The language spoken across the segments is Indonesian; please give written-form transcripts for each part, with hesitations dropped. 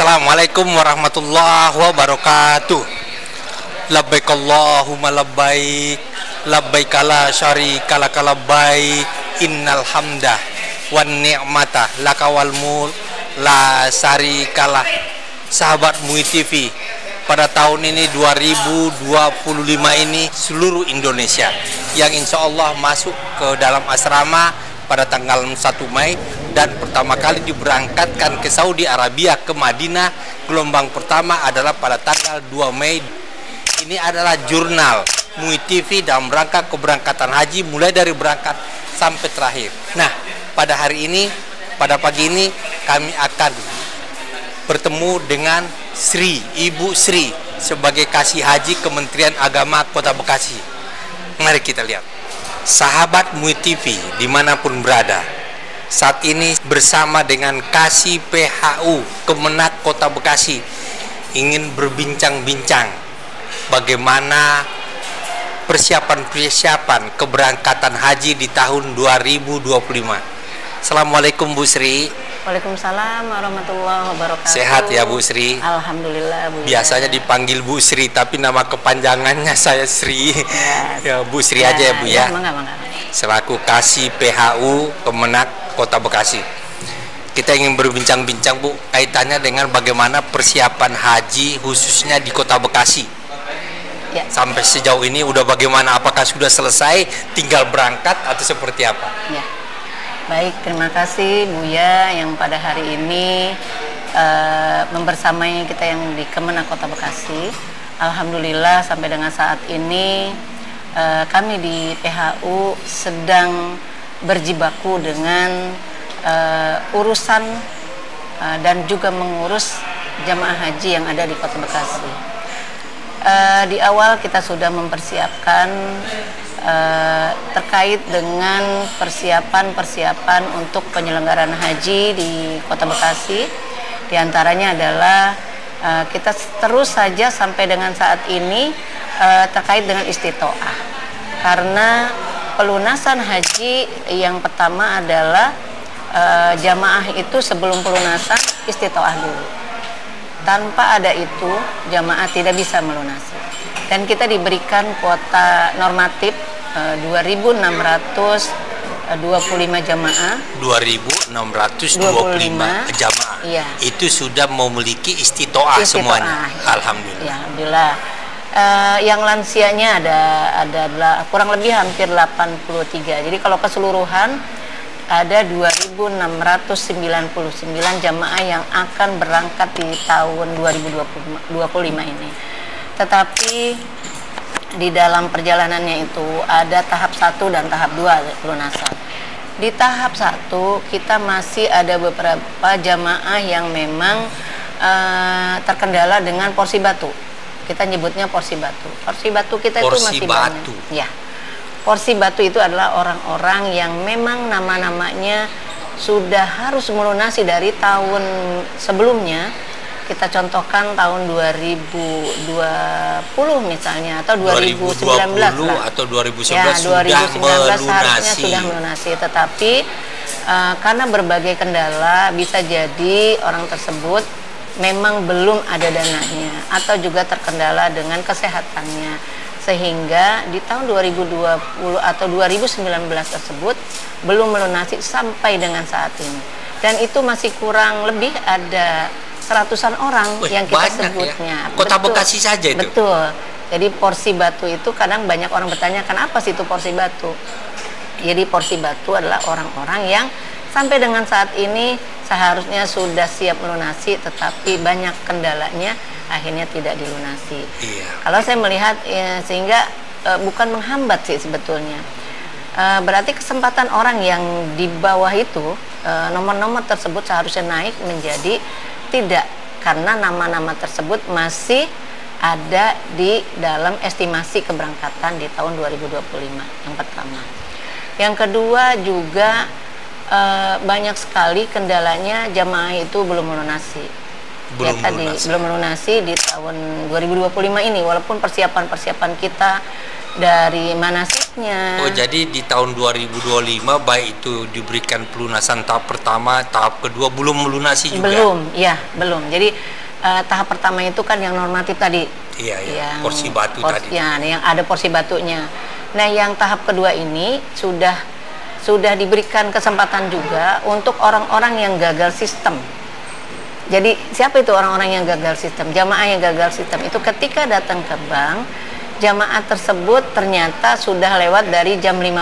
Assalamualaikum warahmatullahi wabarakatuh. Labbaik Allahumma labbaik, labbaik la syarika lak labbaik, innal hamda wan ni'mata laka wal mulk la syarikalah. Sahabat MUI TV, pada tahun ini 2025 ini seluruh Indonesia yang insya Allah masuk ke dalam asrama pada tanggal 1 Mei dan pertama kali diberangkatkan ke Saudi Arabia, ke Madinah. Gelombang pertama adalah pada tanggal 2 Mei. Ini adalah jurnal MUI TV dalam rangka keberangkatan haji mulai dari berangkat sampai terakhir. Nah, pada hari ini, pada pagi ini kami akan bertemu dengan Ibu Sri sebagai Kasih Haji Kementerian Agama Kota Bekasi. Mari kita lihat. Sahabat MUI TV dimanapun berada, saat ini bersama dengan Kasih PHU Kemenak Kota Bekasi ingin berbincang-bincang bagaimana persiapan keberangkatan haji di tahun 2025. Assalamualaikum Bu Sri. Waalaikumsalam warahmatullahi wabarakatuh. Sehat ya Bu Sri? Alhamdulillah Bu. Biasanya dipanggil Bu Sri, tapi nama kepanjangannya saya Sri. Ya, Bu Sri aja ya Bu ya. Mangga. Selaku Kasih PHU Kemenak Kota Bekasi. Kita ingin berbincang-bincang Bu, kaitannya dengan bagaimana persiapan haji khususnya di Kota Bekasi. Ya. Sampai sejauh ini udah bagaimana? Apakah sudah selesai, tinggal berangkat atau seperti apa? Ya. Baik, terima kasih Buya yang pada hari ini membersamai kita yang di Kemenak Kota Bekasi. Alhamdulillah sampai dengan saat ini kami di PHU sedang berjibaku dengan urusan dan juga mengurus jamaah haji yang ada di Kota Bekasi. Di awal kita sudah mempersiapkan terkait dengan persiapan untuk penyelenggaraan haji di Kota Bekasi. Di antaranya adalah kita terus saja sampai dengan saat ini terkait dengan istitoah, karena pelunasan haji yang pertama adalah jamaah itu sebelum pelunasan istitoah dulu. Tanpa ada itu jamaah tidak bisa melunasi, dan kita diberikan kuota normatif 2.625 jamaah. 2.625 jamaah. Iya. Itu sudah memiliki istitoah semuanya. Ya. Alhamdulillah. Ya, alhamdulillah. Yang lansianya ada kurang lebih hampir 83. Jadi kalau keseluruhan ada 2.699 jamaah yang akan berangkat di tahun 2025 ini. Tetapi di dalam perjalanannya itu ada tahap 1 dan tahap 2 pelunasan. Di tahap 1 kita masih ada beberapa jamaah yang memang terkendala dengan porsi batu. Kita nyebutnya porsi batu. Porsi batu kita itu masih banyak. Ya. Porsi batu itu adalah orang-orang yang memang nama-namanya sudah harus melunasi dari tahun sebelumnya. Kita contohkan tahun 2020 misalnya, atau 2019 lah. Atau 2019, ya, 2019 harusnya melunasi. Sudah melunasi. Tetapi karena berbagai kendala, bisa jadi orang tersebut memang belum ada dananya atau juga terkendala dengan kesehatannya, sehingga di tahun 2020 atau 2019 tersebut belum melunasi sampai dengan saat ini. Dan itu masih kurang lebih ada seratusan orang. Yang kita sebutnya ya? Kota Bekasi saja itu. Betul. Jadi porsi batu itu kadang banyak orang bertanya, kenapa sih itu porsi batu? Jadi porsi batu adalah orang-orang yang sampai dengan saat ini seharusnya sudah siap melunasi, tetapi banyak kendalanya akhirnya tidak dilunasi. Iya. Kalau saya melihat ya, sehingga bukan menghambat sih sebetulnya. Berarti kesempatan orang yang di bawah itu, nomor-nomor tersebut seharusnya naik menjadi tidak, karena nama-nama tersebut masih ada di dalam estimasi keberangkatan di tahun 2025 yang pertama. Yang kedua juga banyak sekali kendalanya jamaah itu belum melunasi. Belum melunasi di tahun 2025 ini, walaupun persiapan kita dari manasik prosesnya. Oh, jadi di tahun 2025 baik itu diberikan pelunasan tahap pertama, tahap kedua belum melunasi juga? Belum, ya belum. Jadi tahap pertama itu kan yang normatif tadi. Iya, yang porsi batu tadi. Ya, yang ada porsi batunya. Nah, yang tahap kedua ini sudah diberikan kesempatan juga untuk orang-orang yang gagal sistem. Jadi siapa itu orang-orang yang gagal sistem? Jamaah yang gagal sistem itu ketika datang ke bank, jamaah tersebut ternyata sudah lewat dari jam 15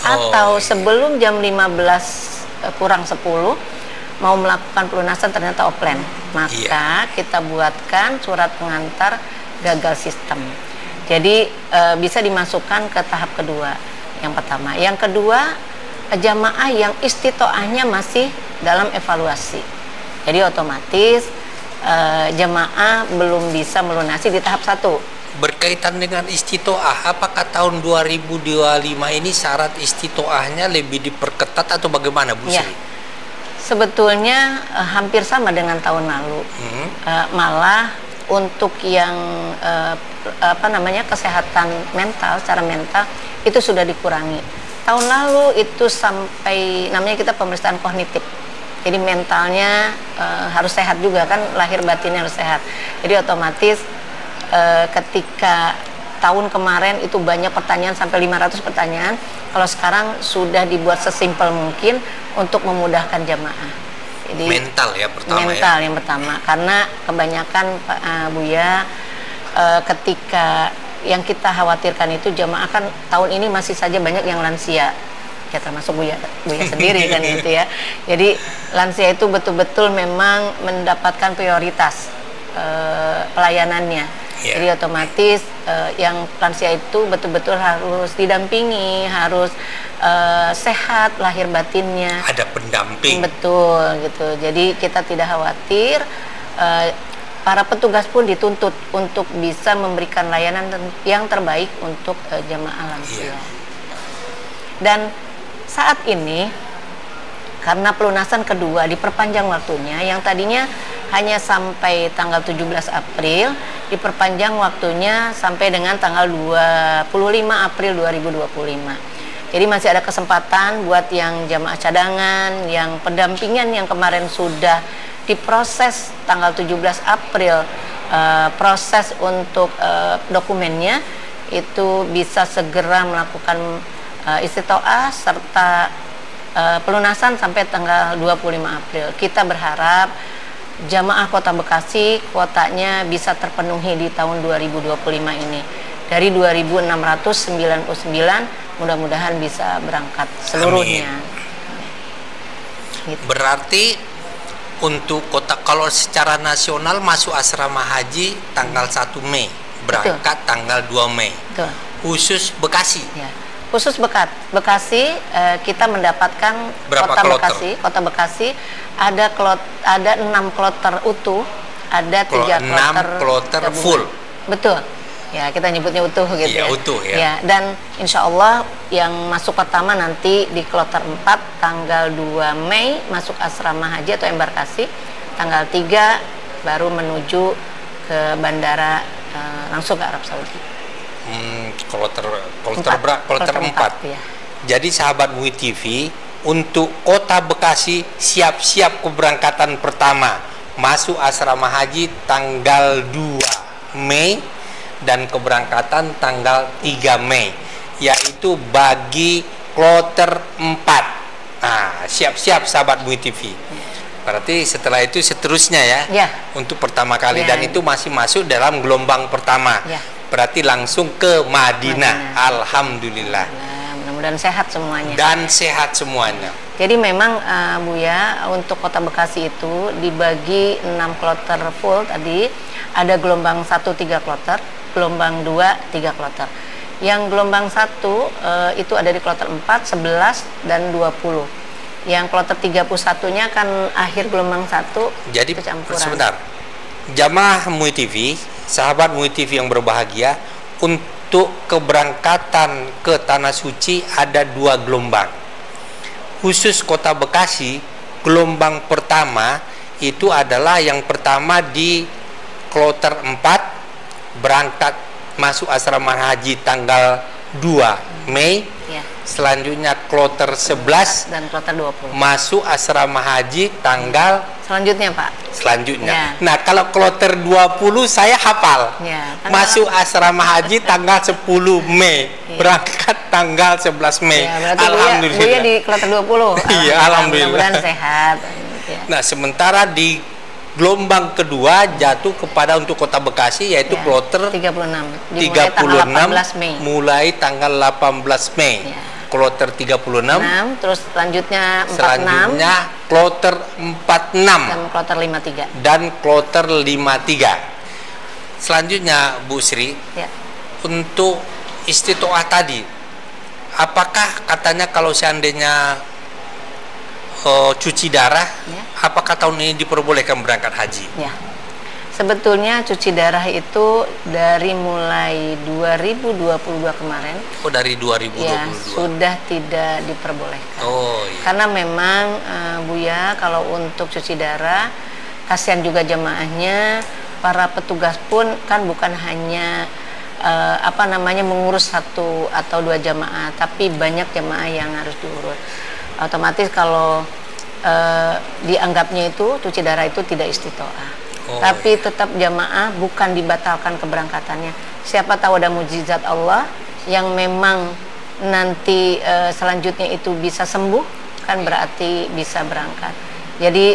atau sebelum jam 15 kurang 10 mau melakukan pelunasan ternyata offline. Maka kita buatkan surat pengantar gagal sistem. Jadi bisa dimasukkan ke tahap kedua. Yang pertama, yang kedua jamaah yang istitoahnya masih dalam evaluasi. Jadi otomatis jamaah belum bisa melunasi di tahap 1. Berkaitan dengan istitoah, apakah tahun 2025 ini syarat istitoahnya lebih diperketat atau bagaimana, Bu Sri? Ya, sebetulnya hampir sama dengan tahun lalu. Malah untuk yang kesehatan mental, secara mental itu sudah dikurangi. Tahun lalu itu sampai namanya kita pemeriksaan kognitif. Jadi mentalnya harus sehat juga kan, lahir batinnya harus sehat. Jadi otomatis ketika tahun kemarin itu banyak pertanyaan sampai 500 pertanyaan, kalau sekarang sudah dibuat sesimpel mungkin untuk memudahkan jamaah. Jadi mental ya pertama. Mental yang pertama, karena kebanyakan Pak Buya ketika yang kita khawatirkan itu jamaah kan tahun ini masih saja banyak yang lansia. Ya termasuk Buya sendiri kan gitu ya. Jadi lansia itu betul-betul memang mendapatkan prioritas pelayanannya. Jadi otomatis yang lansia itu betul-betul harus didampingi, harus sehat lahir batinnya. Ada pendamping. Betul gitu. Jadi kita tidak khawatir. Para petugas pun dituntut untuk bisa memberikan layanan yang terbaik untuk jamaah lansia. Dan saat ini karena pelunasan kedua diperpanjang waktunya, yang tadinya hanya sampai tanggal 17 April diperpanjang waktunya sampai dengan tanggal 25 April 2025. Jadi masih ada kesempatan buat yang jamaah cadangan, yang pendampingan yang kemarin sudah diproses tanggal 17 April, proses untuk dokumennya itu bisa segera melakukan istitoah serta pelunasan sampai tanggal 25 April. Kita berharap jamaah Kota Bekasi kuotanya bisa terpenuhi di tahun 2025 ini. Dari 2.699 mudah-mudahan bisa berangkat seluruhnya. Gitu. Berarti untuk kota, kalau secara nasional masuk asrama haji tanggal 1 Mei, berangkat tanggal 2 Mei. Betul. Khusus Bekasi. Ya. Khusus Bekasi, kita mendapatkan Kota Bekasi ada 6 kloter utuh, ada 3 kloter full. Betul. Ya, kita nyebutnya utuh gitu. Iya, ya. Utuh ya. Ya, dan insya Allah yang masuk pertama nanti di kloter 4 tanggal 2 Mei masuk asrama haji atau embarkasi, tanggal 3 baru menuju ke bandara langsung ke Arab Saudi. Kloter 4. Ya. Jadi sahabat MUI TV, untuk Kota Bekasi siap-siap keberangkatan pertama masuk asrama haji tanggal 2 Mei dan keberangkatan tanggal 3 Mei, yaitu bagi kloter 4. Nah, siap-siap sahabat MUI TV. Berarti setelah itu seterusnya ya. Untuk pertama kali dan itu masih masuk dalam gelombang pertama. Berarti langsung ke Madinah. Alhamdulillah. Mudah-mudahan sehat semuanya. Dan sehat semuanya. Jadi memang Buya, untuk Kota Bekasi itu dibagi 6 kloter full tadi. Ada gelombang 1 3 kloter, gelombang 2 3 kloter. Yang gelombang 1 itu ada di kloter 4, 11 dan 20. Yang kloter 31-nya kan akhir gelombang 1. Jadi sebentar. Jamaah MUI TV, sahabat MUI TV yang berbahagia, untuk keberangkatan ke Tanah Suci ada 2 gelombang. Khusus Kota Bekasi, gelombang pertama itu adalah yang pertama di kloter 4, berangkat masuk asrama haji tanggal 2 Mei. Ya. Selanjutnya kloter 11 Dan kloter 20. masuk asrama haji tanggal Selanjutnya Pak. selanjutnya. Ya. Nah, kalau kloter 20 saya hafal. Ya, Masuk asrama haji tanggal 10 Mei. Ya. Berangkat tanggal 11 Mei. Ya, berarti Alhamdulillah. Buya di kloter 20. Iya, alhamdulillah. Mudah-mudahan sehat. Ya. Nah, sementara di gelombang kedua jatuh kepada untuk Kota Bekasi yaitu Ya, kloter 36. Dimulai 36 tanggal 18 Mei. mulai tanggal 18 Mei. Ya. Kloter 36. 6, terus selanjutnya 46 Selanjutnya kloter 46 dan kloter 53. dan kloter 53. Selanjutnya Bu Sri, Ya. untuk istitoah tadi, apakah katanya kalau seandainya cuci darah, Ya. apakah tahun ini diperbolehkan berangkat haji? Ya. Sebetulnya cuci darah itu dari mulai 2022 kemarin Oh, dari 2022. ya sudah tidak diperbolehkan. Oh, iya. Karena memang Buya kalau untuk cuci darah kasihan juga jemaahnya, para petugas pun kan bukan hanya mengurus 1 atau 2 jamaah, tapi banyak jamaah yang harus diurus. Otomatis kalau dianggapnya itu cuci darah itu tidak istitoah. Tapi tetap jamaah bukan dibatalkan keberangkatannya. Siapa tahu ada mukjizat Allah yang memang nanti selanjutnya itu bisa sembuh, kan berarti bisa berangkat. Jadi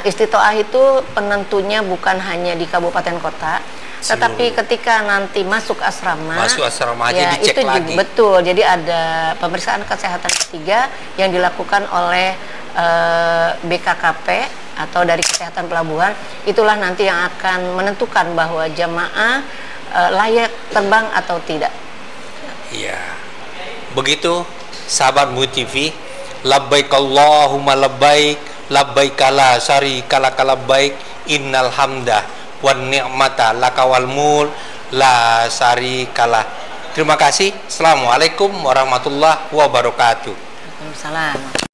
istitoah itu penentunya bukan hanya di kabupaten kota, tetapi ketika nanti masuk asrama haji ya, dicek itu lagi. juga betul. Jadi ada pemeriksaan kesehatan ketiga yang dilakukan oleh BKKP atau dari kesehatan pelabuhan. Itulah nanti yang akan menentukan bahwa jamaah layak terbang atau tidak. Iya. Begitu sahabat MUI TV, labbaik Allahumma labbaik, labbaik la syarika laka labbaik, innal hamda wan ni'mata lakawal mul la syarikalah. Terima kasih. Assalamualaikum warahmatullahi wabarakatuh. Waalaikumsalam.